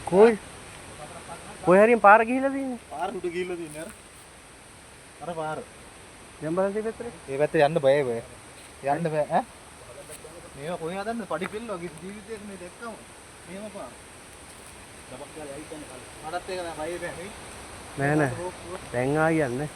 කොයි කොයි හරියෙන් පාර ගිහිල්ලා තියෙන්නේ? පාර උඩ ගිහිල්ලා තියෙන්නේ අර පාර. දැන් බලන්න මේ පැත්තට. ඒ පැත්තට යන්න බෑ බෑ. යන්න බෑ ඈ. මේවා කොහෙන් හදන්නේ? පඩි පිල්ලෝ ජීවිතේක මේ දෙක්කම. මේව පාර. දබක් ගාලා යයි කියන්නේ කලින්. මඩත් ඒක දැන් බයි බෑ නේ. නෑ නෑ. දැන් ආයන්නේ.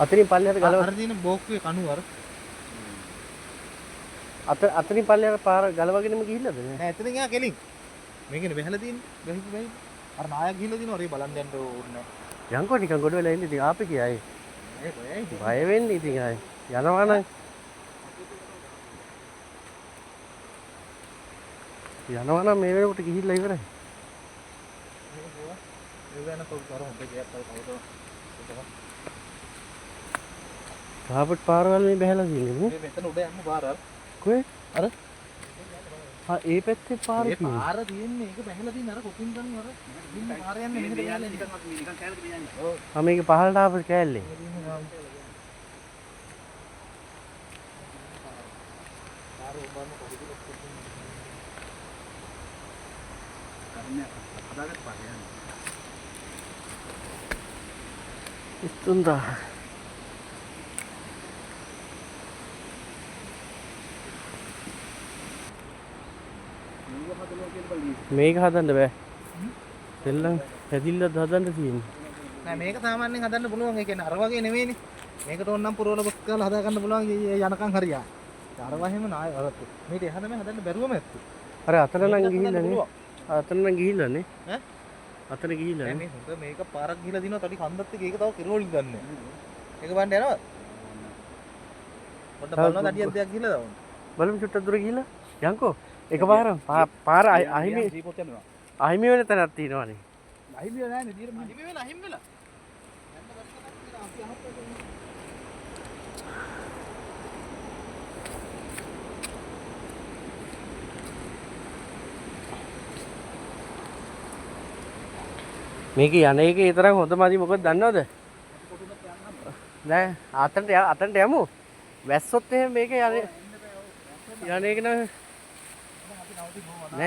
අතරින් පල්ලෙහාට ගලව අර දින බෝක්කුවේ කණු අර අතරින් පල්ලෙහාට පාර ගලවගෙනම ගිහිල්ලාද නෑ එතනින් යා කෙලින් මේකනේ බහැලා තියෙන්නේ බැහි අර නායක ගිහිල්ලා දිනවා රේ බලන්න යන්න ඕනේ යන්කෝ නිකන් ගොඩ වෙලා ඉන්නේ ඉතින් ආපේ කියයි ඒ කොහේ බය වෙන්නේ ඉතින් ආයි යනවා නම් මේ වෙනකොට ගිහිල්ලා ඉවරයි ඒ වෙන කවුරු හොඳ ගියක් කවුද කාපට් පාරවල් මේ බහැලා තියෙන්නේ මේ මෙතන උඩ යන්න පාර අර කොහෙ අර ඒ පැත්තේ පාර තියෙන්නේ මේ පාර තියෙන්නේ ඒක බහැලා තියෙන අර කොටින් ගන්න අර ඉන්න පාර යන්නේ මෙහෙට බහැලා නිකන් කෑල්ලට ගියන්නේ ඔව් මේක පහළට ආපු කෑල්ලේ පාර උඹන්න කොටින් හදාගත්ත පාර යන්නේ ඉස්තුන්දා මේක හදන්න බෑ දෙල්ලන් හැදිල්ලත් හදන්න තියෙන්නේ නෑ මේක සාමාන්‍යයෙන් හදන්න පුළුවන් ඒ කියන්නේ අර වගේ නෙවෙයිනේ මේකට ඕනනම් පුරවල බොස් කරලා හදා ගන්න පුළුවන් යනකම් හරියා අර වගේම නාය අරත් මේක එහා තමයි හදන්න බැරුවම ඇත්තේ අර අතන නම් ගිහිල්ලානේ අතන නම් ගිහිල්ලානේ ඈ අතන ගිහිල්ලානේ මේ හොඳ මේක පාරක් ගිහලා දිනවා තඩි කන්දත් එක ඒක තව කිරෝලින් ගන්න ඒක බලන්න යනවා පොඩ්ඩක් බලනවා තඩියක් දෙයක් ගිහලා දාන්න බලමු චුට්ටක් දුර ගිහිල්ලා යන්කෝ එකපාරම පාර අහිමි අහිමි වෙන තැනක් තියෙනවානේ අහිමි වෙලා නැහැ නේ අහිමි වෙලා යන්න බැරි කමක් මේක යන එකේ ඒ තරම් හොඳ මදි මොකද දන්නවද නෑ අතන්ට යමු වැස්සොත් එහෙම මේක යන එක නෑ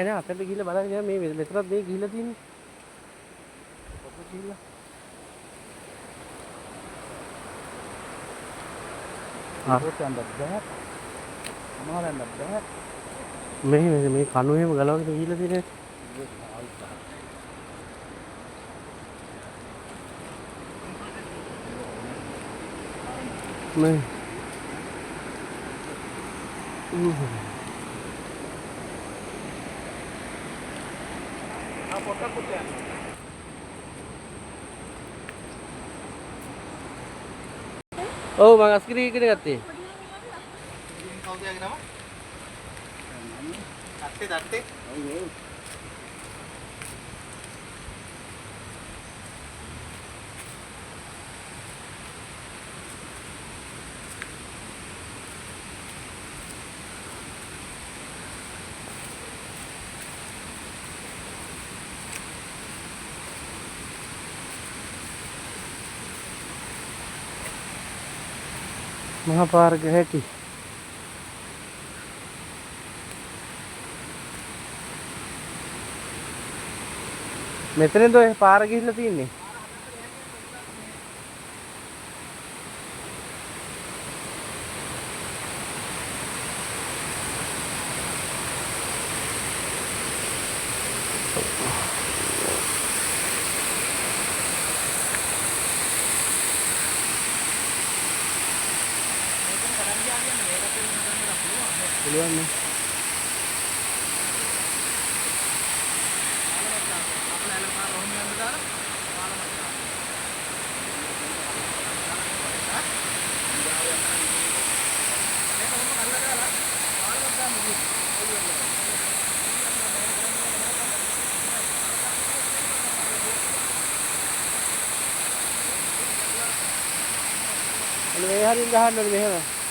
නෑ අතන්ට ගිහිල්ලා බලන්න මේ මෙතනත් මේ ගිහිල්ලා තියෙන්නේ පොත ගිහිල්ලා පොතෙන්ද බෑ අමාරෙන්ද බෑ මේ කණු එහෙම ගලවගෙන ගිහිල්ලා තියෙන්නේ මේ ඔව් මම අස්කිරි ඉගෙන ගත්තේ කවුද යගේ නම තත්තේ ඔව් මහා පාරක හැටි මෙතනද ඔය පාර ගිහිල්ලා තියෙන්නේ පුළුවන් නේ මේ හරින් ගහන්න ඕනේ මෙහෙම